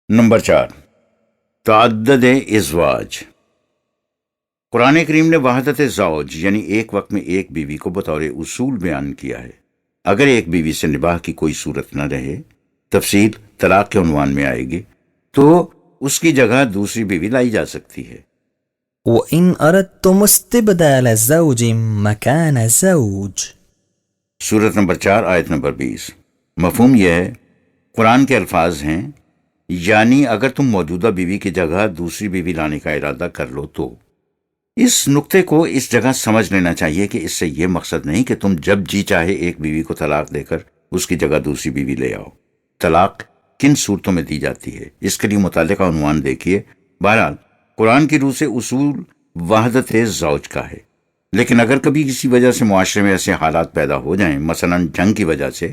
Number 4، تعدد ازواج۔ قرآن کریم نے وحدت زوج یعنی ایک وقت میں ایک بیوی کو بطور اصول بیان کیا ہے۔ اگر ایک بیوی سے نباہ کی کوئی صورت نہ رہے، تفصیل طلاق کے عنوان میں آئے گی، تو اس کی جگہ دوسری بیوی لائی جا سکتی ہے۔ وَإِنْ أَرَدْتُمُ اسْتِبْدَالَ زَوْجٍ مَكَانَ زَوْجٍ۔ سورت نمبر 4 آیت نمبر 20۔ مفہوم یہ ہے، قرآن کے الفاظ ہیں یعنی اگر تم موجودہ بیوی کی جگہ دوسری بیوی لانے کا ارادہ کر لو تو۔ اس نقطے کو اس جگہ سمجھ لینا چاہیے کہ اس سے یہ مقصد نہیں کہ تم جب جی چاہے ایک بیوی کو طلاق دے کر اس کی جگہ دوسری بیوی لے آؤ۔ طلاق کن صورتوں میں دی جاتی ہے، اس کے لیے متعلقہ عنوان دیکھیے۔ بہرحال قرآن کی روح سے اصول وحدت زوج کا ہے، لیکن اگر کبھی کسی وجہ سے معاشرے میں ایسے حالات پیدا ہو جائیں، مثلا جنگ کی وجہ سے،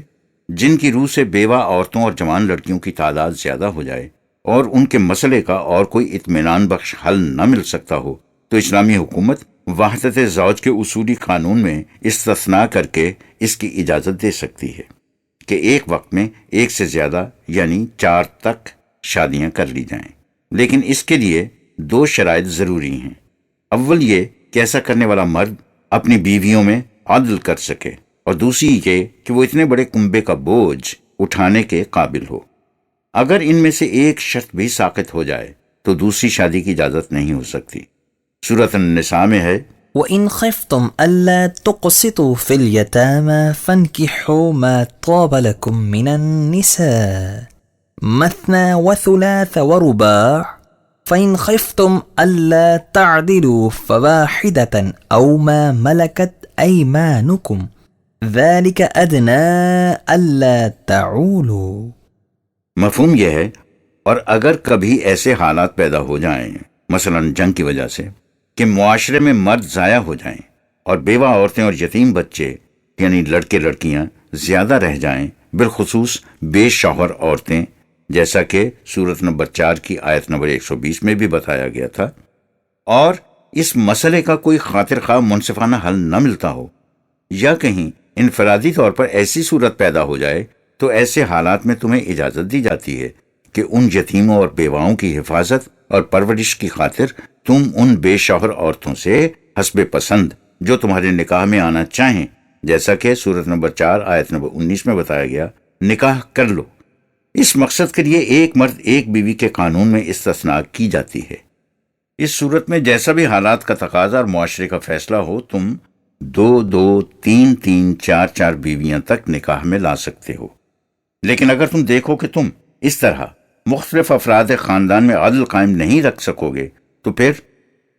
جن کی روح سے بیوہ عورتوں اور جوان لڑکیوں کی تعداد زیادہ ہو جائے اور ان کے مسئلے کا اور کوئی اطمینان بخش حل نہ مل سکتا ہو، تو اسلامی حکومت وحدت زوج کے اصولی قانون میں استثناء کر کے اس کی اجازت دے سکتی ہے کہ ایک وقت میں ایک سے زیادہ یعنی 4 تک شادیاں کر لی جائیں، لیکن اس کے لیے 2 شرائط ضروری ہیں۔ اول یہ کہ ایسا کرنے والا مرد اپنی بیویوں میں عدل کر سکے، اور دوسری یہ کہ وہ اتنے بڑے کنبے کا بوجھ اٹھانے کے قابل ہو۔ اگر ان میں سے ایک شرط بھی ساقط ہو جائے تو دوسری شادی کی اجازت نہیں ہو سکتی۔ سورۃ النساء میں ہے وَإِنْ خِفْتُمْ أَلَّا تُقْسِطُوا فِي الْيَتَامَى فَانكِحُوا مَا طَابَ لَكُم مِّنَ النِّسَاءِ مَثْنَىٰ وَثُلَاثَ وَرُبَاعَ فَإِنْ خِفْتُمْ أَلَّا تَعْدِلُوا فَوَاحِدَةً أَوْ مَا مَلَكَتْ أَيْمَانُكُمْ ذَلِكَ أَدْنَىٰ أَلَّا تَعُولُوا۔ مفہوم یہ ہے، اور اگر کبھی ایسے حالات پیدا ہو جائیں، مثلا جنگ کی وجہ سے، کہ معاشرے میں مرد ضائع ہو جائیں اور بیوہ عورتیں اور یتیم بچے یعنی لڑکے لڑکیاں زیادہ رہ جائیں، بالخصوص بے شوہر عورتیں، جیسا کہ سورت نمبر 4 کی آیت نمبر 120 میں بھی بتایا گیا تھا، اور اس مسئلے کا کوئی خاطر خواہ منصفانہ حل نہ ملتا ہو، یا کہیں انفرادی طور پر ایسی صورت پیدا ہو جائے، تو ایسے حالات میں تمہیں اجازت دی جاتی ہے کہ ان یتیموں اور بیواؤں کی حفاظت اور پرورش کی خاطر تم ان بے شوہر عورتوں سے حسب پسند جو تمہارے نکاح میں آنا چاہیں، جیسا کہ سورت نمبر 4 آیت نمبر 19 میں بتایا گیا، نکاح کر لو۔ اس مقصد کے لیے ایک مرد ایک بیوی کے قانون میں استثناء کی جاتی ہے۔ اس صورت میں جیسا بھی حالات کا تقاضا اور معاشرے کا فیصلہ ہو، تم 2 3 4 بیویاں تک نکاح میں لا سکتے ہو۔ لیکن اگر تم دیکھو کہ تم اس طرح مختلف افراد خاندان میں عدل قائم نہیں رکھ سکو گے، تو پھر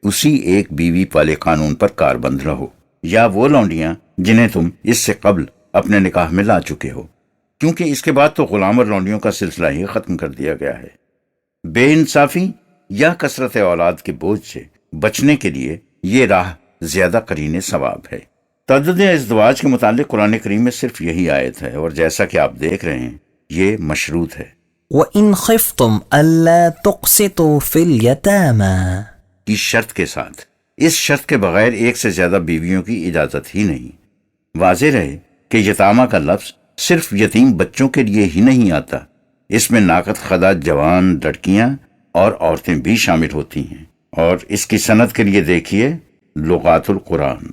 اسی ایک بیوی والے قانون پر کاربند رہو، یا وہ لونڈیاں جنہیں تم اس سے قبل اپنے نکاح میں لا چکے ہو، کیونکہ اس کے بعد تو غلام اور لونڈیوں کا سلسلہ ہی ختم کر دیا گیا ہے۔ بے انصافی یا کثرت اولاد کے بوجھ سے بچنے کے لیے یہ راہ زیادہ قرین ثواب ہے۔ تعدد ازدواج کے متعلق قرآن کریم میں صرف یہی آیت ہے، اور جیسا کہ آپ دیکھ رہے ہیں یہ مشروط ہے۔ وَإِنْ خِفْتُمْ أَلَّا تُقْسِطُوا فِي الْيَتَامَى کی شرط کے ساتھ، اس شرط کے بغیر ایک سے زیادہ بیویوں کی اجازت ہی نہیں۔ واضح رہے کہ یتامہ کا لفظ صرف یتیم بچوں کے لیے ہی نہیں آتا، اس میں ناقد خدا جوان لڑکیاں اور عورتیں بھی شامل ہوتی ہیں، اور اس کی سند کے لیے دیکھیے لغات القرآن۔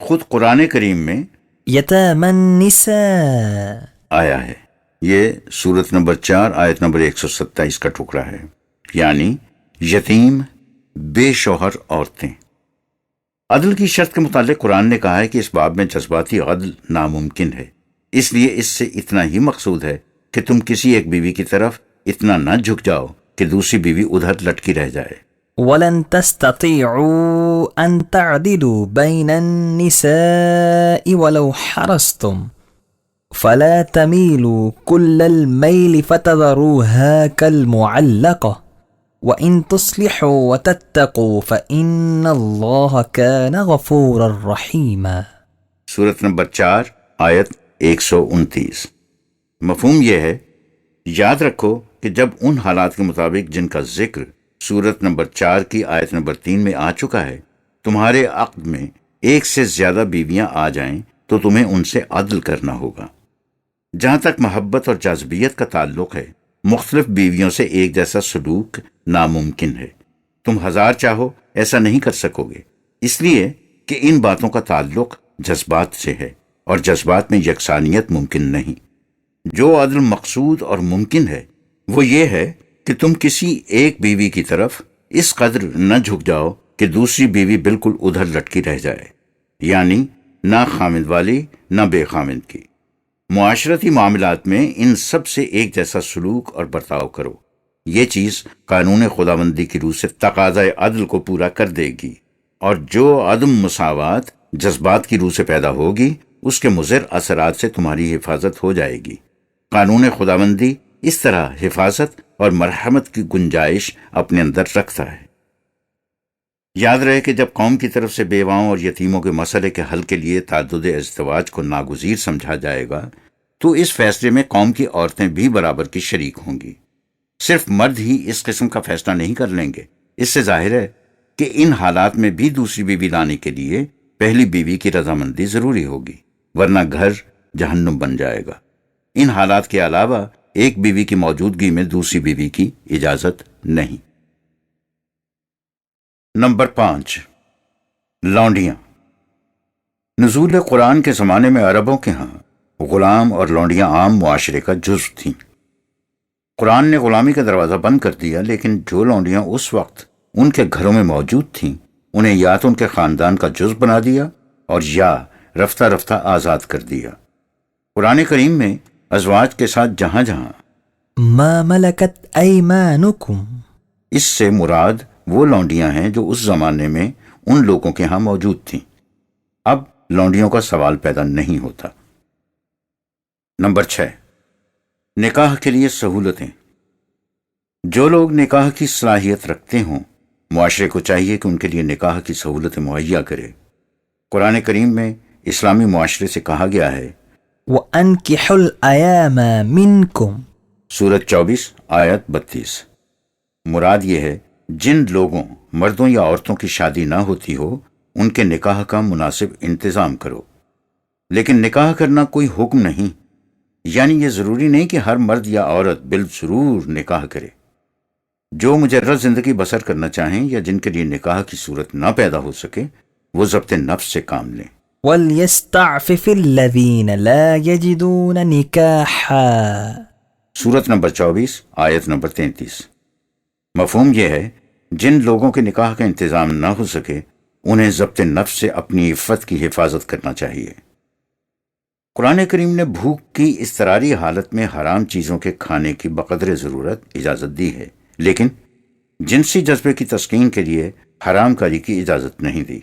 خود قرآن کریم میں یتامى النساء آیا ہے، یہ سورت نمبر 4 آیت نمبر 127 کا ٹکڑا ہے، یعنی یتیم بے شوہر عورتیں۔ عدل کی شرط کے متعلق قرآن نے کہا ہے کہ اس باب میں جذباتی عدل ناممکن ہے، اس لیے اس سے اتنا ہی مقصود ہے کہ تم کسی ایک بیوی کی طرف اتنا نہ جھک جاؤ کہ دوسری بیوی ادھر لٹکی رہ جائے۔ وَلَن تَسْتَطِيعُوا أَن تَعْدِلُوا بَيْنَ النِّسَاءِ وَلَوْ حَرَصْتُمْ فَلَا تَمِيلُوا كُلَّ الْمَيْلِ فَتَذَرُوهَا كَالْمُعَلَّقَةِ وَإِن تُصْلِحُوا وَتَتَّقُوا فَإِنَّ اللَّهَ كَانَ غَفُورًا رَحِيمًا۔ سورت نمبر 4 آیت 129۔ مفہوم یہ ہے، یاد رکھو کہ جب ان حالات کے مطابق جن کا ذکر سورت نمبر 4 کی آیت نمبر 3 میں آ چکا ہے، تمہارے عقد میں ایک سے زیادہ بیویاں آ جائیں تو تمہیں ان سے عدل کرنا ہوگا۔ جہاں تک محبت اور جاذبیت کا تعلق ہے، مختلف بیویوں سے ایک جیسا سلوک ناممکن ہے. تم 1000 چاہو ایسا نہیں کر سکو گے، اس لیے کہ ان باتوں کا تعلق جذبات سے ہے، اور جذبات میں یکسانیت ممکن نہیں. جو عدل مقصود اور ممکن ہے وہ یہ ہے کہ تم کسی ایک بیوی کی طرف اس قدر نہ جھک جاؤ کہ دوسری بیوی بالکل ادھر لٹکی رہ جائے، یعنی نہ خامند والی نہ بے خامند کی. معاشرتی معاملات میں ان سب سے ایک جیسا سلوک اور برتاؤ کرو. یہ چیز قانون خداوندی کی روح سے تقاضۂ عدل کو پورا کر دے گی، اور جو عدم مساوات جذبات کی روح سے پیدا ہوگی اس کے مضر اثرات سے تمہاری حفاظت ہو جائے گی. قانون خداوندی اس طرح حفاظت اور مرحمت کی گنجائش اپنے اندر رکھتا ہے. یاد رہے کہ جب قوم کی طرف سے بیواؤں اور یتیموں کے مسئلے کے حل کے لیے تعدد ازدواج کو ناگزیر سمجھا جائے گا تو اس فیصلے میں قوم کی عورتیں بھی برابر کی شریک ہوں گی. صرف مرد ہی اس قسم کا فیصلہ نہیں کر لیں گے. اس سے ظاہر ہے کہ ان حالات میں بھی دوسری بیوی لانے کے لیے پہلی بیوی کی رضامندی ضروری ہوگی، ورنہ گھر جہنم بن جائے گا. ان حالات کے علاوہ ایک بیوی کی موجودگی میں دوسری بیوی کی اجازت نہیں. نمبر 5، لونڈیاں. نزول قرآن کے زمانے میں عربوں کے ہاں غلام اور لونڈیاں عام معاشرے کا جزو تھیں. قرآن نے غلامی کا دروازہ بند کر دیا، لیکن جو لونڈیاں اس وقت ان کے گھروں میں موجود تھیں انہیں یا تو ان کے خاندان کا جزو بنا دیا اور یا رفتہ رفتہ آزاد کر دیا. قرآن کریم میں ازواج کے ساتھ جہاں جہاں ما ملکت ایمانکم، اس سے مراد وہ لونڈیاں ہیں جو اس زمانے میں ان لوگوں کے ہاں موجود تھیں. اب لونڈیوں کا سوال پیدا نہیں ہوتا. نمبر 6، نکاح کے لیے سہولتیں. جو لوگ نکاح کی صلاحیت رکھتے ہوں معاشرے کو چاہیے کہ ان کے لیے نکاح کی سہولتیں مہیا کرے. قرآن کریم میں اسلامی معاشرے سے کہا گیا ہے وَأَنْكِحُوا الْأَيَامَ مِنْكُمْ، سورۃ 24 آیت 32. مراد یہ ہے جن لوگوں مردوں یا عورتوں کی شادی نہ ہوتی ہو ان کے نکاح کا مناسب انتظام کرو. لیکن نکاح کرنا کوئی حکم نہیں، یعنی یہ ضروری نہیں کہ ہر مرد یا عورت بالضرور نکاح کرے. جو مجرد زندگی بسر کرنا چاہیں یا جن کے لیے نکاح کی صورت نہ پیدا ہو سکے وہ ضبط نفس سے کام لیں. وَلْيَسْتَعْفِفِ الَّذِينَ لَا يَجِدُونَ نِكَاحًا، سورت نمبر 24 آیت نمبر 33. مفہوم یہ ہے جن لوگوں کے نکاح کا انتظام نہ ہو سکے انہیں ضبط نفس سے اپنی عفت کی حفاظت کرنا چاہیے. قرآن کریم نے بھوک کی اضطراری حالت میں حرام چیزوں کے کھانے کی بقدر ضرورت اجازت دی ہے، لیکن جنسی جذبے کی تسکین کے لیے حرام کاری کی اجازت نہیں دی،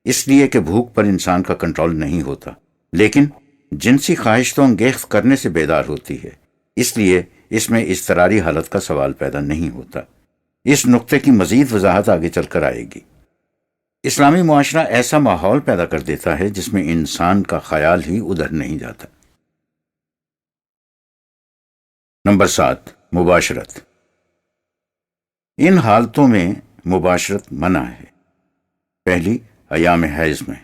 اس لیے کہ بھوک پر انسان کا کنٹرول نہیں ہوتا، لیکن جنسی خواہش تو انگیخت کرنے سے بیدار ہوتی ہے، اس لیے اس میں اضطراری حالت کا سوال پیدا نہیں ہوتا. اس نقطے کی مزید وضاحت آگے چل کر آئے گی. اسلامی معاشرہ ایسا ماحول پیدا کر دیتا ہے جس میں انسان کا خیال ہی ادھر نہیں جاتا. نمبر 7، مباشرت. ان حالتوں میں مباشرت منع ہے. پہلی ایام حیض میں،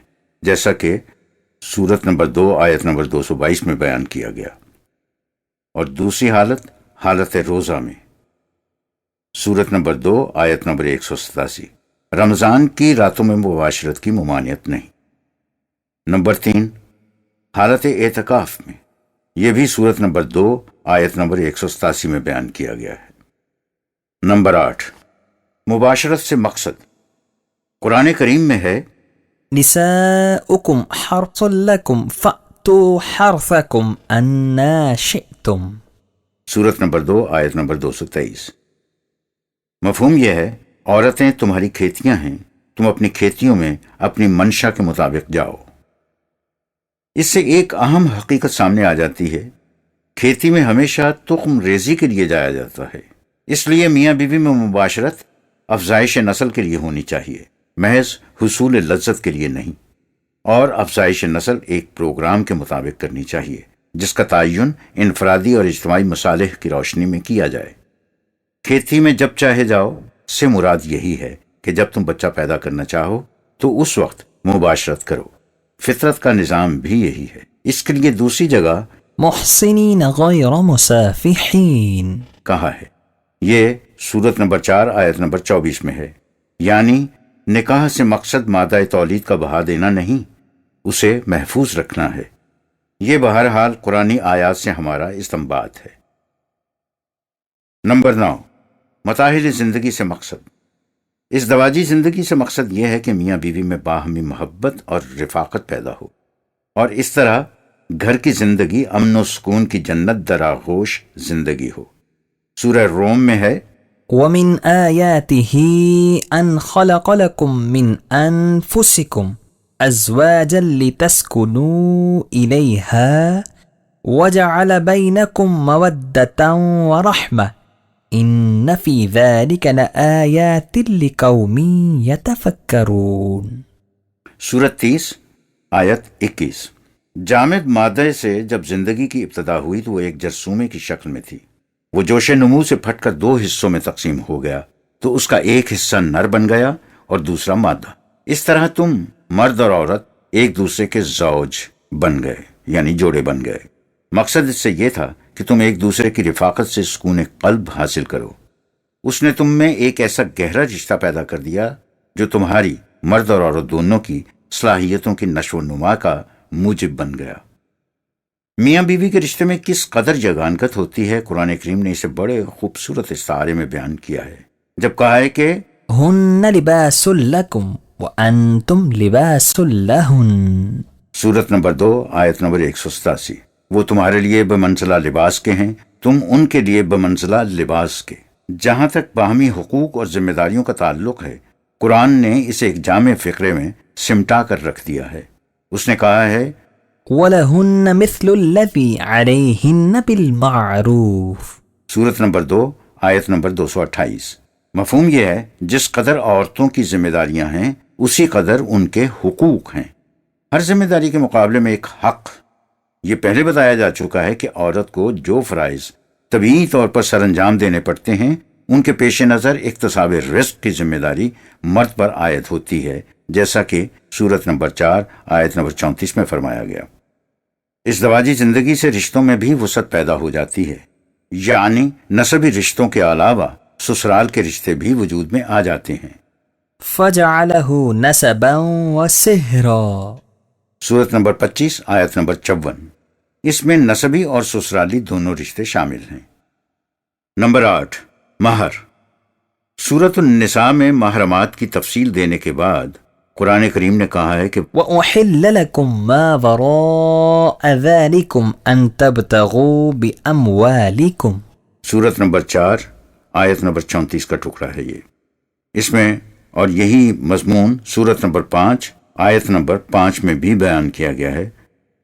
جیسا کہ سورت نمبر 2 آیت نمبر 222 میں بیان کیا گیا، اور دوسری حالت روزہ میں، سورت نمبر 2 آیت نمبر 187. رمضان کی راتوں میں مباشرت کی ممانعت نہیں. نمبر 3، حالت اعتکاف میں، یہ بھی سورت نمبر 2 آیت نمبر 187 میں بیان کیا گیا ہے. نمبر 8، مباشرت سے مقصد. قرآن کریم میں ہے نساؤکم حرث لکم فأتوا حرثکم انا شئتم، سورت نمبر 2 آیت نمبر 223. مفہوم یہ ہے عورتیں تمہاری کھیتیاں ہیں، تم اپنی کھیتیوں میں اپنی منشا کے مطابق جاؤ. اس سے ایک اہم حقیقت سامنے آ جاتی ہے، کھیتی میں ہمیشہ تخم ریزی کے لیے جایا جاتا ہے، اس لیے میاں بیوی میں مباشرت افزائش نسل کے لیے ہونی چاہیے، محض حصول لذت کے لیے نہیں. اور افزائش نسل ایک پروگرام کے مطابق کرنی چاہیے جس کا تعین انفرادی اور اجتماعی مصالح کی روشنی میں کیا جائے. کھیتی میں جب چاہے جاؤ سے مراد یہی ہے کہ جب تم بچہ پیدا کرنا چاہو تو اس وقت مباشرت کرو. فطرت کا نظام بھی یہی ہے. اس کے لیے دوسری جگہ محسنین غیر مسافحین کہا ہے۔ یہ سورت نمبر 4 آیت نمبر 24 میں ہے، یعنی نکاح سے مقصد مادہ تولید کا بہا دینا نہیں، اسے محفوظ رکھنا ہے۔ یہ بہرحال قرآنی آیات سے ہمارا استنباط ہے۔ نمبر 9، متاحل زندگی سے مقصد۔ ازدواجی زندگی سے مقصد یہ ہے کہ میاں بیوی میں باہمی محبت اور رفاقت پیدا ہو، اور اس طرح گھر کی زندگی امن و سکون کی جنت در آغوش زندگی ہو۔ سورہ روم میں ہے، ومن آياته أن خلق لكم من أنفسكم أزواجا لتسكنوا إليها وجعل بينكم مودة ورحمة إن في ذلك لآيات لقوم يتفكرون۔ سورت 30 آیت 21۔ جامد مادہ سے جب زندگی کی ابتدا ہوئی تو وہ ایک جرثومے کی شکل میں تھی۔ وہ جوش نمو سے پھٹ کر 2 حصوں میں تقسیم ہو گیا، تو اس کا ایک حصہ نر بن گیا اور دوسرا مادہ۔ اس طرح تم مرد اور عورت ایک دوسرے کے زوج بن گئے، یعنی جوڑے بن گئے۔ مقصد اس سے یہ تھا کہ تم ایک دوسرے کی رفاقت سے سکون قلب حاصل کرو۔ اس نے تم میں ایک ایسا گہرا رشتہ پیدا کر دیا جو تمہاری مرد اور عورت دونوں کی صلاحیتوں کی نشو و نما کا موجب بن گیا۔ میاں بیوی کے رشتے میں کس قدر یگانگت ہوتی ہے، قرآن کریم نے اسے بڑے خوبصورت استعارے میں بیان کیا ہے، جب کہا ہے کہ هن لباس لكم وأنتم لباس لهن۔ سورت نمبر 2 آیت نمبر 187۔ وہ تمہارے لیے بمنزلہ لباس کے ہیں، تم ان کے لیے بمنزلہ لباس کے۔ جہاں تک باہمی حقوق اور ذمہ داریوں کا تعلق ہے، قرآن نے اسے ایک جامع فقرے میں سمٹا کر رکھ دیا ہے۔ اس نے کہا ہے، وَلَهُنَّ مِثْلُ الَّذِي عَلَيْهِنَّ بِالْمَعْرُوفِ۔ سورت نمبر 2 آیت نمبر 228۔ مفہوم یہ ہے، جس قدر عورتوں کی ذمہ داریاں ہیں اسی قدر ان کے حقوق ہیں۔ ہر ذمہ داری کے مقابلے میں ایک حق۔ یہ پہلے بتایا جا چکا ہے کہ عورت کو جو فرائض طبیعی طور پر سر انجام دینے پڑتے ہیں، ان کے پیش نظر اکتساب رزق کی ذمہ داری مرد پر عائد ہوتی ہے، جیسا کہ سورت نمبر 4 آیت نمبر 34 میں فرمایا گیا۔ ازدواجی زندگی سے رشتوں میں بھی وسعت پیدا ہو جاتی ہے، یعنی نسبی رشتوں کے علاوہ سسرال کے رشتے بھی وجود میں آ جاتے ہیں۔ فَجَعَلَهُ نَسَبًا وَسِحْرًا۔ سورت نمبر 25 آیت نمبر 54۔ اس میں نسبی اور سسرالی دونوں رشتے شامل ہیں۔ نمبر 8، مہر۔ سورت النساء میں محرمات کی تفصیل دینے کے بعد قرآن کریم نے کہا ہے کہ وَأُحِلَّ لَكُم مَّا وَرَاءَ ذَلِكُمْ أَن تَبْتَغُوا بِأَمْوَالِكُمْ۔ سورت نمبر 4 آیت نمبر 34 کا ٹکڑا ہے یہ۔ اس میں اور یہی مضمون سورت نمبر 5 آیت نمبر 5 میں بھی بیان کیا گیا ہے۔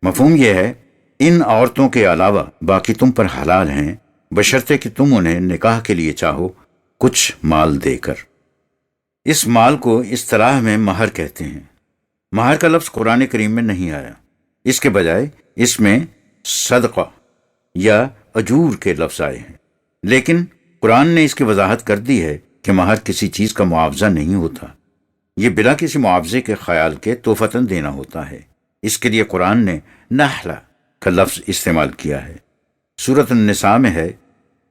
مفہوم یہ ہے، ان عورتوں کے علاوہ باقی تم پر حلال ہیں، بشرطے کہ تم انہیں نکاح کے لیے چاہو کچھ مال دے کر۔ اس مال کو اصطلاح میں مہر کہتے ہیں۔ مہر کا لفظ قرآن کریم میں نہیں آیا، اس کے بجائے اس میں صدقہ یا اجور کے لفظ آئے ہیں، لیکن قرآن نے اس کی وضاحت کر دی ہے کہ مہر کسی چیز کا معاوضہ نہیں ہوتا، یہ بلا کسی معاوضے کے خیال کے تحفتاً دینا ہوتا ہے۔ اس کے لیے قرآن نے نحلہ کا لفظ استعمال کیا ہے۔ سورت النساء میں ہے،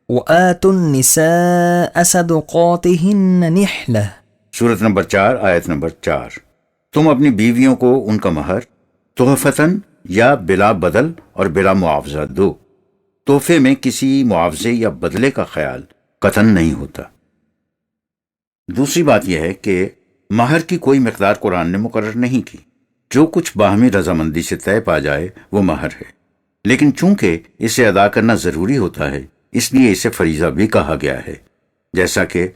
وَآتُوا النِّسَاءَ صَدُقَاتِهِنَّ نِحْلَةً۔ سورت نمبر 4 آیت نمبر 4۔ تم اپنی بیویوں کو ان کا مہر تحفتاً یا بلا بدل اور بلا معاوضہ دو۔ تحفے میں کسی معاوضے یا بدلے کا خیال قطعاً نہیں ہوتا۔ دوسری بات یہ ہے کہ مہر کی کوئی مقدار قرآن نے مقرر نہیں کی، جو کچھ باہمی رضامندی سے طے پا جائے وہ مہر ہے، لیکن چونکہ اسے ادا کرنا ضروری ہوتا ہے اس لیے اسے فریضہ بھی کہا گیا ہے، جیسا کہ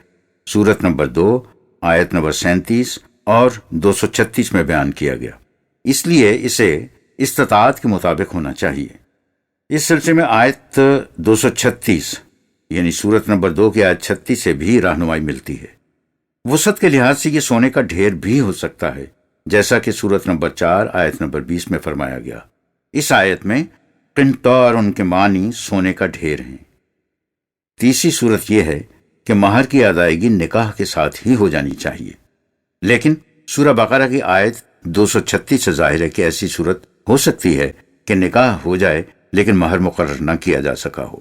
سورت نمبر 2 آیت نمبر 37 اور 236 میں بیان کیا گیا۔ اس لیے اسے استطاعت کے مطابق ہونا چاہیے۔ اس سلسلے میں آیت 236 یعنی سورت نمبر 2 کی آیت 36 سے بھی رہنمائی ملتی ہے۔ وسعت کے لحاظ سے یہ سونے کا ڈھیر بھی ہو سکتا ہے، جیسا کہ سورت نمبر 4 آیت نمبر 20 میں فرمایا گیا۔ اس آیت میں قنطار ان کے معنی سونے کا ڈھیر ہیں۔ تیسری صورت یہ ہے کہ مہر کی ادائیگی نکاح کے ساتھ ہی ہو جانی چاہیے، لیکن سورہ بقرہ کی آیت 236 سے ظاہر ہے کہ ایسی صورت ہو سکتی ہے کہ نکاح ہو جائے لیکن مہر مقرر نہ کیا جا سکا ہو۔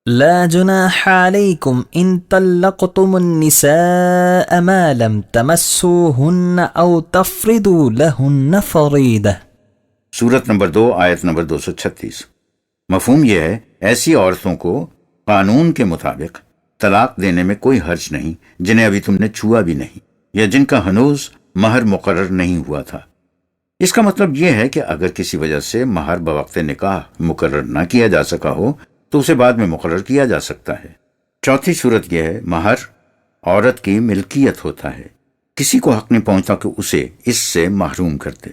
لا جناح عليكم إن طلقتم النساء ما لم تمسوهن أو تفرضوا لهن فريضة. سورت نمبر 2 آیت نمبر 236۔ مفہوم یہ ہے ایسی عورتوں کو قانون کے مطابق طلاق دینے میں کوئی حرج نہیں جنہیں ابھی تم نے چھوا بھی نہیں یا جن کا ہنوز مہر مقرر نہیں ہوا تھا۔ اس کا مطلب یہ ہے کہ اگر کسی وجہ سے مہر بوقت نکاح مقرر نہ کیا جا سکا ہو تو اسے بعد میں مقرر کیا جا سکتا ہے۔ چوتھی صورت یہ ہے مہر عورت کی ملکیت ہوتا ہے، کسی کو حق نہیں پہنچتا کہ اسے اس سے محروم کر دے۔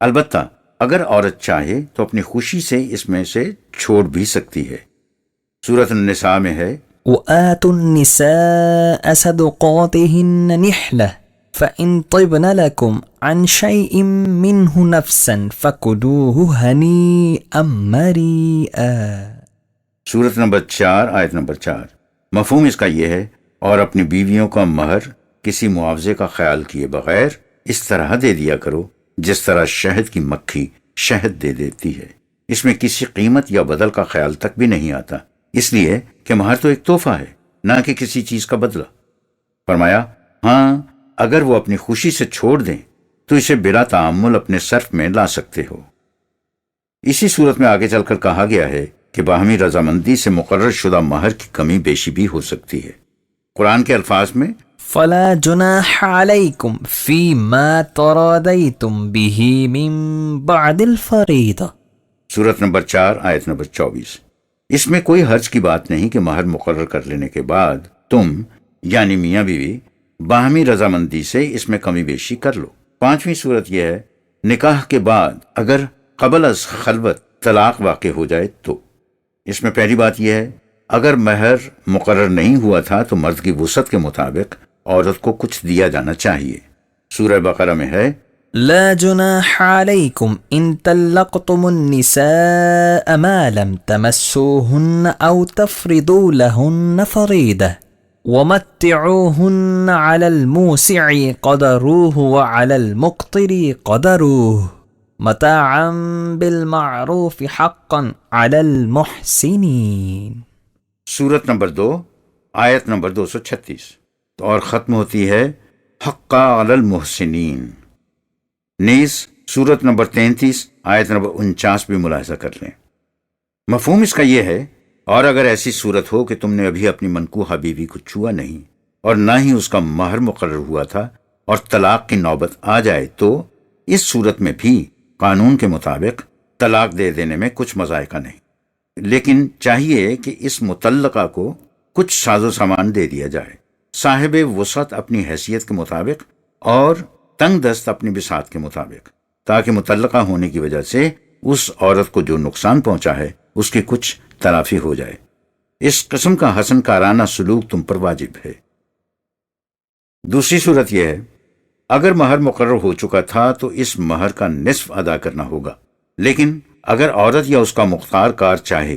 البتہ اگر عورت چاہے تو اپنی خوشی سے اس میں سے چھوڑ بھی سکتی ہے۔ سورۃ النساء میں ہے وآتوا النساء صدقاتهن نحلة فإن طبن لكم عن شيء منه نفسا فكلوه هنيئا مريئا۔ سورت نمبر 4 آیت نمبر 4۔ مفہوم اس کا یہ ہے اور اپنی بیویوں کا مہر کسی معاوضے کا خیال کیے بغیر اس طرح دے دیا کرو جس طرح شہد کی مکھی شہد دے دیتی ہے، اس میں کسی قیمت یا بدل کا خیال تک بھی نہیں آتا، اس لیے کہ مہر تو ایک تحفہ ہے نہ کہ کسی چیز کا بدلہ۔ فرمایا ہاں اگر وہ اپنی خوشی سے چھوڑ دیں تو اسے بلا تعامل اپنے صرف میں لا سکتے ہو۔ اسی صورت میں آگے چل کر کہا گیا ہے کہ باہمی رضامندی سے مقرر شدہ مہر کی کمی بیشی بھی ہو سکتی ہے۔ قرآن کے الفاظ میں فلا جناح عليكم فيما تراضيتم به من بعد الفريضة۔ سورت نمبر 4 آیت نمبر 24۔ اس میں کوئی حرج کی بات نہیں کہ مہر مقرر کر لینے کے بعد تم یعنی میاں بیوی باہمی رضامندی سے اس میں کمی بیشی کر لو۔ پانچویں صورت یہ ہے نکاح کے بعد اگر قبل از خلوت طلاق واقع ہو جائے تو۔ اس میں پہلی بات یہ ہے اگر مہر مقرر نہیں ہوا تھا تو مرد کی وسعت کے مطابق عورت کو کچھ دیا جانا چاہیے۔ سورہ بقرہ میں ہے لا جناح عليكم إن طلقتم النساء ما لم تمسوهن أو تفرضوا لهن فريضة ومتعوهن على الموسع قدره وعلى المقتر قدره متاعا بالمعروف حقا على المحسنين۔ سورت نمبر 2 آیت نمبر 236 اور ختم ہوتی ہے حقا علی المحسنین۔ نیز سورت نمبر 33 آیت نمبر 49 بھی ملاحظہ کر لیں۔ مفہوم اس کا یہ ہے اور اگر ایسی صورت ہو کہ تم نے ابھی اپنی منکوحہ بیوی کو چھوا نہیں اور نہ ہی اس کا مہر مقرر ہوا تھا اور طلاق کی نوبت آ جائے تو اس صورت میں بھی قانون کے مطابق طلاق دے دینے میں کچھ مذائقہ نہیں، لیکن چاہیے کہ اس مطلقہ کو کچھ ساز و سامان دے دیا جائے، صاحب وسعت اپنی حیثیت کے مطابق اور تنگ دست اپنی بساط کے مطابق، تاکہ متعلقہ ہونے کی وجہ سے اس عورت کو جو نقصان پہنچا ہے اس کی کچھ تلافی ہو جائے۔ اس قسم کا حسن کارانہ سلوک تم پر واجب ہے۔ دوسری صورت یہ ہے اگر مہر مقرر ہو چکا تھا تو اس مہر کا نصف ادا کرنا ہوگا، لیکن اگر عورت یا اس کا مختار کار چاہے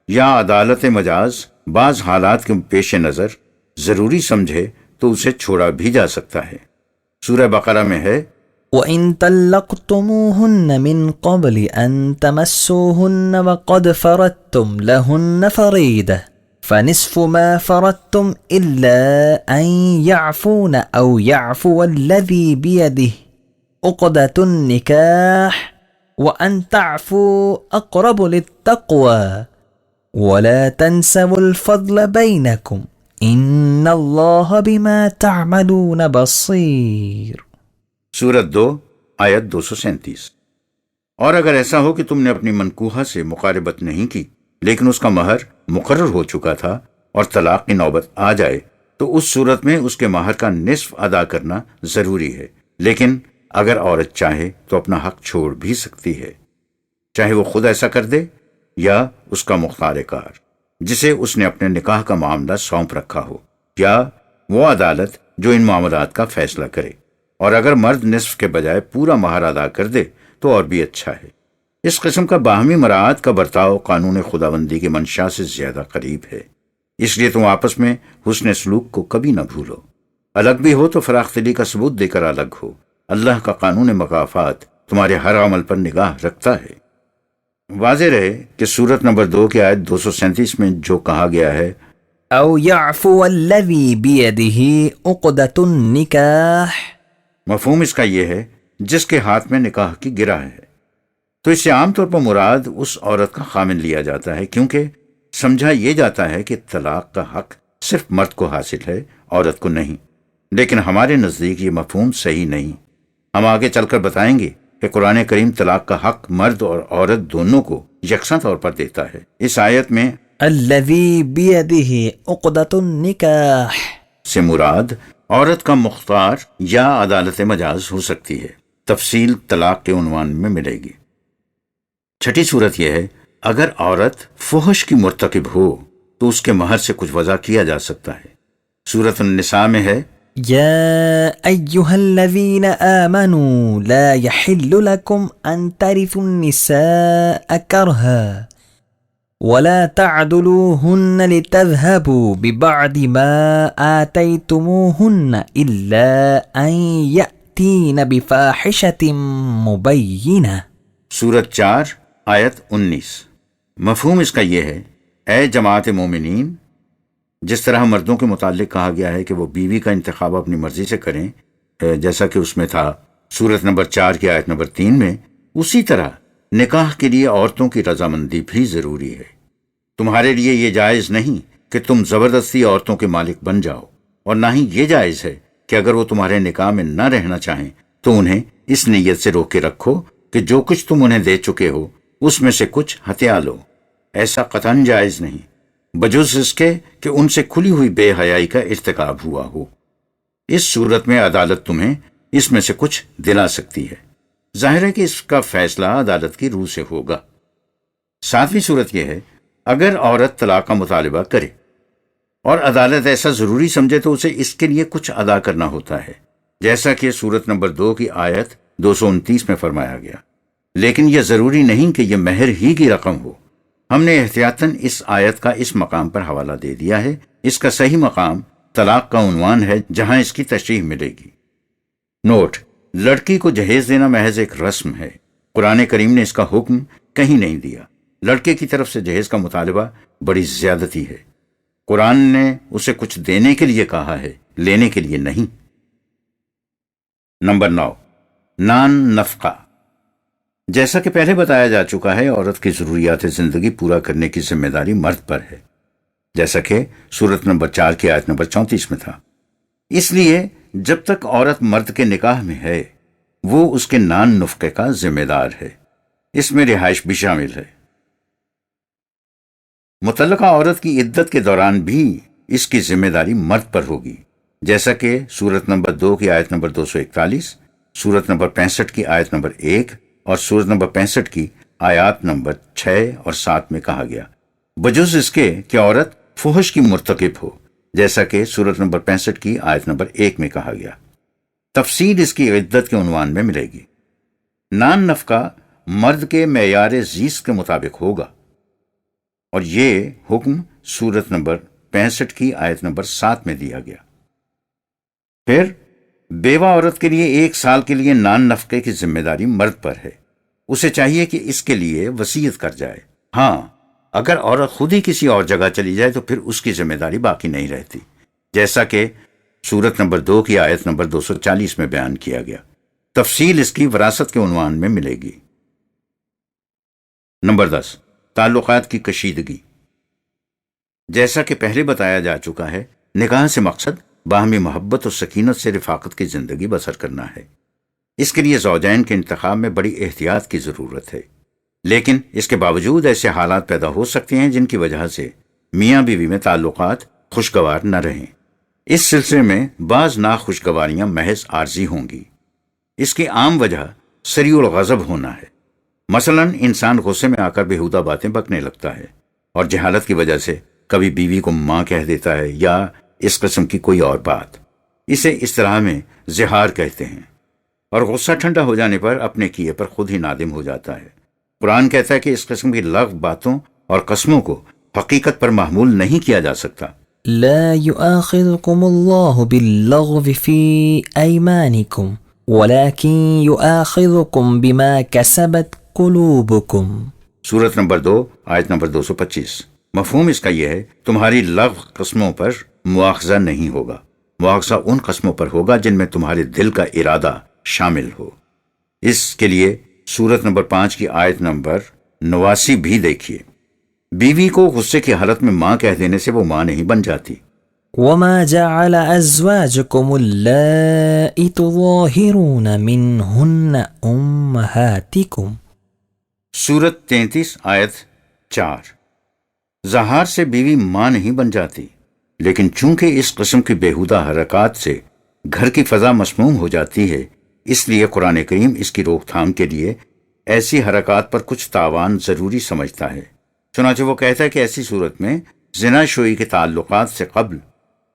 یا عدالت مجاز بعض حالات کے پیش نظر ضروری سمجھے تو اسے چھوڑا بھی جا سکتا ہے۔ سورہ بقرہ میں ہے وَإِن طَلَّقْتُمُوهُنَّ مِن قَبْلِ أَن تَمَسُّوهُنَّ وَقَدْ فَرَضْتُمْ لَهُنَّ فَرِيضَةً فَنِصْفُ مَا فَرَضْتُمْ إِلَّا أَن يَعْفُونَ أَوْ يَعْفُوَ الَّذِي بِيَدِهِ عُقْدَةُ النِّكَاحِ وَأَن تَعْفُوا أَقْرَبُ لِلتَّقْوَى وَلَا تَنْسَوُا الْفَضْلَ بَيْنَكُمْ ان اللہ بما تعملون بصیر۔ سورت 2 آیت 237۔ اور اگر ایسا ہو کہ تم نے اپنی منکوحہ سے مقاربت نہیں کی لیکن اس کا مہر مقرر ہو چکا تھا اور طلاق کی نوبت آ جائے تو اس صورت میں اس کے مہر کا نصف ادا کرنا ضروری ہے، لیکن اگر عورت چاہے تو اپنا حق چھوڑ بھی سکتی ہے، چاہے وہ خود ایسا کر دے یا اس کا مختار کار جسے اس نے اپنے نکاح کا معاملہ سونپ رکھا ہو، یا وہ عدالت جو ان معاملات کا فیصلہ کرے۔ اور اگر مرد نصف کے بجائے پورا مہر ادا کر دے تو اور بھی اچھا ہے۔ اس قسم کا باہمی مراعات کا برتاؤ قانون خداوندی کی منشا سے زیادہ قریب ہے، اس لیے تم آپس میں حسن سلوک کو کبھی نہ بھولو۔ الگ بھی ہو تو فراخ دلی کا ثبوت دے کر الگ ہو۔ اللہ کا قانون مکافات تمہارے ہر عمل پر نگاہ رکھتا ہے۔ واضح رہے کہ سورت نمبر 2 کی آیت 237 میں جو کہا گیا ہے أو يعفو الذي بيده عقدة النكاح، مفہوم اس کا یہ ہے جس کے ہاتھ میں نکاح کی گرہ ہے، تو اس سے عام طور پر مراد اس عورت کا خامن لیا جاتا ہے، کیونکہ سمجھا یہ جاتا ہے کہ طلاق کا حق صرف مرد کو حاصل ہے، عورت کو نہیں۔ لیکن ہمارے نزدیک یہ مفہوم صحیح نہیں۔ ہم آگے چل کر بتائیں گے کہ قرآن کریم طلاق کا حق مرد اور عورت دونوں کو یکساں طور پر دیتا ہے۔ اس آیت میں الذي بيده عقدة النكاح سے مراد عورت کا مختار یا عدالت مجاز ہو سکتی ہے۔ تفصیل طلاق کے عنوان میں ملے گی۔ چھٹی صورت یہ ہے اگر عورت فحش کی مرتکب ہو تو اس کے مہر سے کچھ وضع کیا جا سکتا ہے۔ سورۃ النساء میں ہے يا أيها الذين آمنوا لا يحل لكم أن ترثوا النساء كرها ولا تعدلوهن لتذهبوا ببعض ما آتيتموهن إلا أن يأتين بفاحشة مبينة۔ سورت 4 آیت 19۔ مفہوم اس کا یہ ہے اے جماعت مومنین، جس طرح مردوں کے متعلق کہا گیا ہے کہ وہ بیوی کا انتخاب اپنی مرضی سے کریں، جیسا کہ اس میں تھا سورت نمبر 4 کی آیت نمبر 3 میں، اسی طرح نکاح کے لیے عورتوں کی رضامندی بھی ضروری ہے۔ تمہارے لیے یہ جائز نہیں کہ تم زبردستی عورتوں کے مالک بن جاؤ، اور نہ ہی یہ جائز ہے کہ اگر وہ تمہارے نکاح میں نہ رہنا چاہیں تو انہیں اس نیت سے روک کے رکھو کہ جو کچھ تم انہیں دے چکے ہو اس میں سے کچھ ہتھیا لو۔ ایسا قطعاً جائز نہیں، بجز اس کے کہ ان سے کھلی ہوئی بے حیائی کا ارتکاب ہوا ہو۔ اس صورت میں عدالت تمہیں اس میں سے کچھ دلا سکتی ہے۔ ظاہر ہے کہ اس کا فیصلہ عدالت کی روح سے ہوگا۔ 7ویں صورت یہ ہے اگر عورت طلاق کا مطالبہ کرے اور عدالت ایسا ضروری سمجھے تو اسے اس کے لیے کچھ ادا کرنا ہوتا ہے، جیسا کہ سورت نمبر 2 کی آیت 229 میں فرمایا گیا۔ لیکن یہ ضروری نہیں کہ یہ مہر ہی کی رقم ہو۔ ہم نے احتیاطاً اس آیت کا اس مقام پر حوالہ دے دیا ہے۔ اس کا صحیح مقام طلاق کا عنوان ہے جہاں اس کی تشریح ملے گی۔ نوٹ: لڑکی کو جہیز دینا محض ایک رسم ہے۔ قرآن کریم نے اس کا حکم کہیں نہیں دیا۔ لڑکے کی طرف سے جہیز کا مطالبہ بڑی زیادتی ہے۔ قرآن نے اسے کچھ دینے کے لیے کہا ہے، لینے کے لیے نہیں۔ نمبر 9، نان نفقہ۔ جیسا کہ پہلے بتایا جا چکا ہے، عورت کی ضروریات زندگی پورا کرنے کی ذمہ داری مرد پر ہے، جیسا کہ سورت نمبر 4 کی آیت نمبر 34 میں تھا۔ اس لیے جب تک عورت مرد کے نکاح میں ہے وہ اس کے نان نفقے کا ذمہ دار ہے۔ اس میں رہائش بھی شامل ہے۔ متعلقہ عورت کی عدت کے دوران بھی اس کی ذمہ داری مرد پر ہوگی، جیسا کہ سورت نمبر 2 کی آیت نمبر 241، سورت نمبر 65 کی آیت نمبر 1 اور سورت نمبر 65 کی آیات نمبر 6 اور 7 میں کہا گیا، بجز اس کے کہ عورت فحش کی مرتکب ہو، جیسا کہ سورت نمبر 65 کی آیت نمبر 1 میں کہا گیا۔ تفصیل اس کی عدت کے عنوان میں ملے گی۔ نان نفقہ مرد کے معیار زیست کے مطابق ہوگا، اور یہ حکم سورت نمبر 65 کی آیت نمبر 7 میں دیا گیا۔ پھر بیوہ عورت کے لیے 1 سال کے لیے نان نفقے کی ذمہ داری مرد پر ہے۔ اسے چاہیے کہ اس کے لیے وصیت کر جائے۔ ہاں، اگر عورت خود ہی کسی اور جگہ چلی جائے تو پھر اس کی ذمہ داری باقی نہیں رہتی، جیسا کہ سورت نمبر 2 کی آیت نمبر 240 میں بیان کیا گیا۔ تفصیل اس کی وراثت کے عنوان میں ملے گی۔ نمبر 10، تعلقات کی کشیدگی۔ جیسا کہ پہلے بتایا جا چکا ہے، نکاح سے مقصد باہمی محبت اور سکینت سے رفاقت کی زندگی بسر کرنا ہے۔ اس کے لیے زوجین کے انتخاب میں بڑی احتیاط کی ضرورت ہے، لیکن اس کے باوجود ایسے حالات پیدا ہو سکتے ہیں جن کی وجہ سے میاں بیوی میں تعلقات خوشگوار نہ رہیں۔ اس سلسلے میں بعض ناخوشگواریاں محض عارضی ہوں گی۔ اس کی عام وجہ سریع الغضب ہونا ہے۔ مثلا انسان غصے میں آ کر بیہودہ باتیں بکنے لگتا ہے اور جہالت کی وجہ سے کبھی بیوی کو ماں کہہ دیتا ہے یا اس قسم کی کوئی اور بات۔ اسے اصطلاح میں زہار کہتے ہیں، اور غصہ ٹھنڈا ہو جانے پر اپنے کیے پر خود ہی نادم ہو جاتا ہے۔ قرآن کہتا ہے کہ اس قسم کی لغو باتوں اور قسموں کو حقیقت پر محمول نہیں کیا جا سکتا۔ لا يؤاخذكم الله باللغو في أيمانكم ولكن يؤاخذكم بما كسبت قلوبكم۔ سورت نمبر 2 آیت نمبر 225۔ مفہوم اس کا یہ ہے تمہاری لغو قسموں پر مواخذہ نہیں ہوگا، مواخذہ ان قسموں پر ہوگا جن میں تمہارے دل کا ارادہ شامل ہو۔ اس کے لیے سورت نمبر 5 کی آیت نمبر 89 بھی دیکھیے۔ بیوی کو غصے کی حالت میں ماں کہہ دینے سے وہ ماں نہیں بن جاتی۔ وما جعل أزواجكم اللائي تظاهرون منهن أمهاتكم۔ سورت 33 آیت 4۔ ظہار سے بیوی ماں نہیں بن جاتی، لیکن چونکہ اس قسم کی بیہودہ حرکات سے گھر کی فضا مسموم ہو جاتی ہے، اس لیے قرآن کریم اس کی روک تھام کے لیے ایسی حرکات پر کچھ تاوان ضروری سمجھتا ہے۔ چنانچہ وہ کہتا ہے کہ ایسی صورت میں زنا شوئی کے تعلقات سے قبل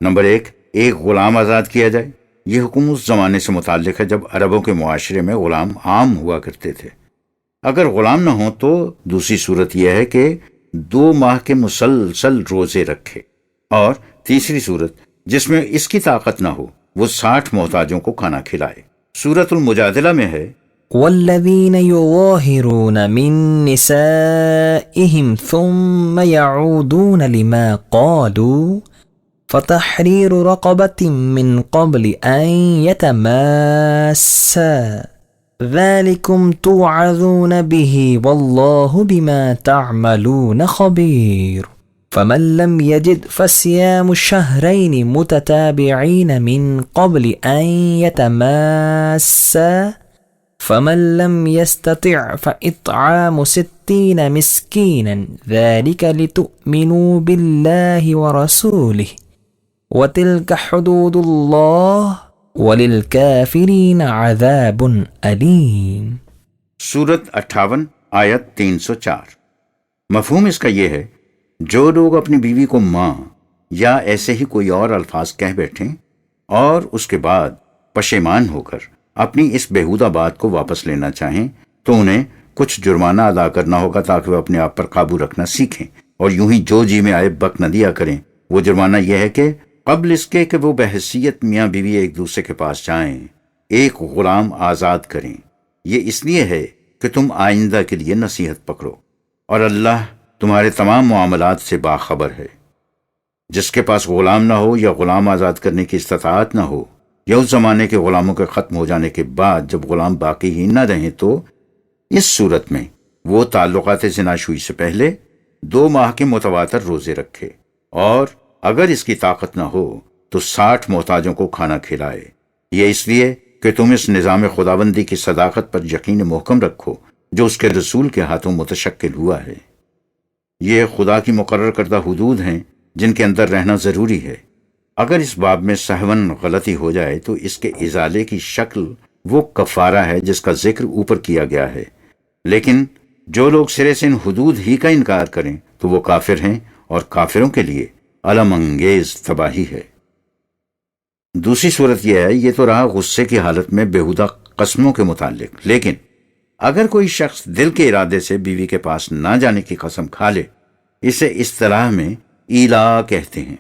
نمبر 1 ایک غلام آزاد کیا جائے۔ یہ حکم اس زمانے سے متعلق ہے جب عربوں کے معاشرے میں غلام عام ہوا کرتے تھے۔ اگر غلام نہ ہو تو دوسری صورت یہ ہے کہ 2 ماہ کے مسلسل روزے رکھے، اور تیسری صورت جس میں اس کی طاقت نہ ہو وہ 60 محتاجوں کو کھانا کھلائے۔ سورت المجادلہ میں ہے والذين يظاهرون من نسائهم ثم يعودون لما قالوا فتحرير رقبة من قبل أن يتماسا ذلكم توعظون به والله بما تعملون خبير فمن لم يجد فصيام شهرين متتابعين من قبل أن يتماسا فمن لم يستطع فإطعام 60 مسكينا ذلك لتؤمنوا بالله ورسوله وتلك حدود الله وللكافرين عذاب أليم۔ سورت 58 آیت 304۔ مفہوم اس کا یہ ہے جو لوگ اپنی بیوی کو ماں یا ایسے ہی کوئی اور الفاظ کہہ بیٹھیں اور اس کے بعد پشیمان ہو کر اپنی اس بیہودہ بات کو واپس لینا چاہیں تو انہیں کچھ جرمانہ ادا کرنا ہوگا تاکہ وہ اپنے آپ پر قابو رکھنا سیکھیں اور یوں ہی جو جی میں آئے بک نہ دیا کریں۔ وہ جرمانہ یہ ہے کہ قبل اس کے کہ وہ بحیثیت میاں بیوی ایک دوسرے کے پاس جائیں ایک غلام آزاد کریں۔ یہ اس لیے ہے کہ تم آئندہ کے لیے نصیحت پکڑو، اور اللہ تمہارے تمام معاملات سے باخبر ہے۔ جس کے پاس غلام نہ ہو یا غلام آزاد کرنے کی استطاعت نہ ہو، یا اس زمانے کے غلاموں کے ختم ہو جانے کے بعد جب غلام باقی ہی نہ رہیں، تو اس صورت میں وہ تعلقات زناشوئی سے پہلے 2 ماہ کے متواتر روزے رکھے، اور اگر اس کی طاقت نہ ہو تو 60 محتاجوں کو کھانا کھلائے۔ یہ اس لیے کہ تم اس نظام خداوندی کی صداقت پر یقین محکم رکھو جو اس کے رسول کے ہاتھوں متشکل ہوا ہے۔ یہ خدا کی مقرر کردہ حدود ہیں جن کے اندر رہنا ضروری ہے۔ اگر اس باب میں سہون غلطی ہو جائے تو اس کے ازالے کی شکل وہ کفارہ ہے جس کا ذکر اوپر کیا گیا ہے، لیکن جو لوگ سرے سے ان حدود ہی کا انکار کریں تو وہ کافر ہیں، اور کافروں کے لیے علم انگیز تباہی ہے۔ دوسری صورت یہ ہے، یہ تو رہا غصے کی حالت میں بیہودہ قسموں کے متعلق، لیکن اگر کوئی شخص دل کے ارادے سے بیوی کے پاس نہ جانے کی قسم کھا لے، اسے اصطلاح میں ایلا کہتے ہیں،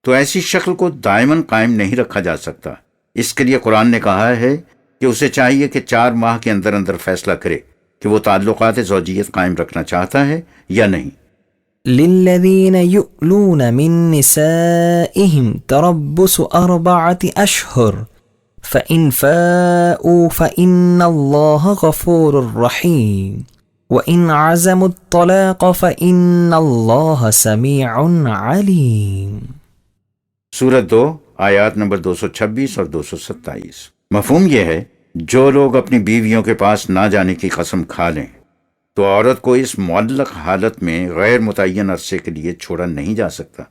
تو ایسی شکل کو دائماً قائم نہیں رکھا جا سکتا۔ اس کے لیے قرآن نے کہا ہے کہ اسے چاہیے کہ 4 ماہ کے اندر اندر فیصلہ کرے کہ وہ تعلقات زوجیت قائم رکھنا چاہتا ہے یا نہیں۔ للذين يؤلون من نسائهم تربص 4 أشهر فإن فاءوا فإن الله غفور رحيم وإن عزموا الطلاق فإن الله سميع عليم۔ سورت 2 آیات نمبر 226 اور 227۔ مفہوم یہ ہے جو لوگ اپنی بیویوں کے پاس نہ جانے کی قسم کھا لیں تو عورت کو اس معلق حالت میں غیر متعین عرصے کے لیے چھوڑا نہیں جا سکتا۔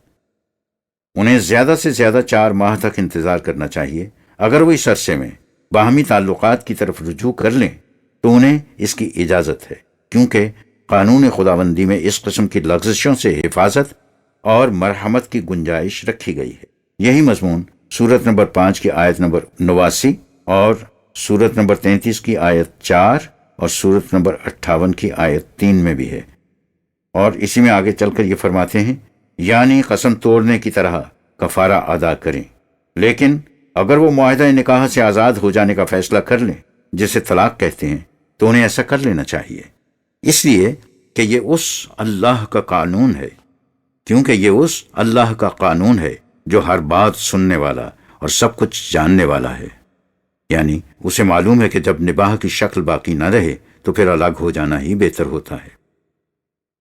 انہیں زیادہ سے زیادہ 4 ماہ تک انتظار کرنا چاہیے۔ اگر وہ اس عرصے میں باہمی تعلقات کی طرف رجوع کر لیں تو انہیں اس کی اجازت ہے، کیونکہ قانون خداوندی میں اس قسم کی لغزشوں سے حفاظت اور مرحمت کی گنجائش رکھی گئی ہے۔ یہی مضمون سورت نمبر 5 کی آیت نمبر 89 اور سورت نمبر 33 کی آیت 4 اور سورت نمبر 58 کی آیت 3 میں بھی ہے، اور اسی میں آگے چل کر یہ فرماتے ہیں یعنی قسم توڑنے کی طرح کفارہ ادا کریں، لیکن اگر وہ معاہدہ نکاح سے آزاد ہو جانے کا فیصلہ کر لیں جسے طلاق کہتے ہیں تو انہیں ایسا کر لینا چاہیے۔ اس لیے کہ یہ اس اللہ کا قانون ہے، کیونکہ یہ اس اللہ کا قانون ہے جو ہر بات سننے والا اور سب کچھ جاننے والا ہے۔ یعنی اسے معلوم ہے کہ جب نباہ کی شکل باقی نہ رہے تو پھر الگ ہو جانا ہی بہتر ہوتا ہے۔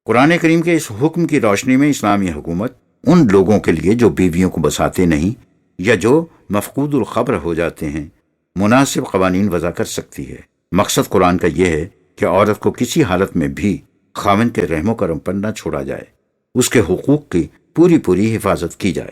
قرآن کریم کے اس حکم کی روشنی میں اسلامی حکومت ان لوگوں کے لیے جو بیویوں کو بساتے نہیں یا جو مفقود الخبر ہو جاتے ہیں مناسب قوانین وضع کر سکتی ہے۔ مقصد قرآن کا یہ ہے کہ عورت کو کسی حالت میں بھی خاوند کے رحم و کرم پر نہ چھوڑا جائے، اس کے حقوق کی پوری حفاظت کی جائے۔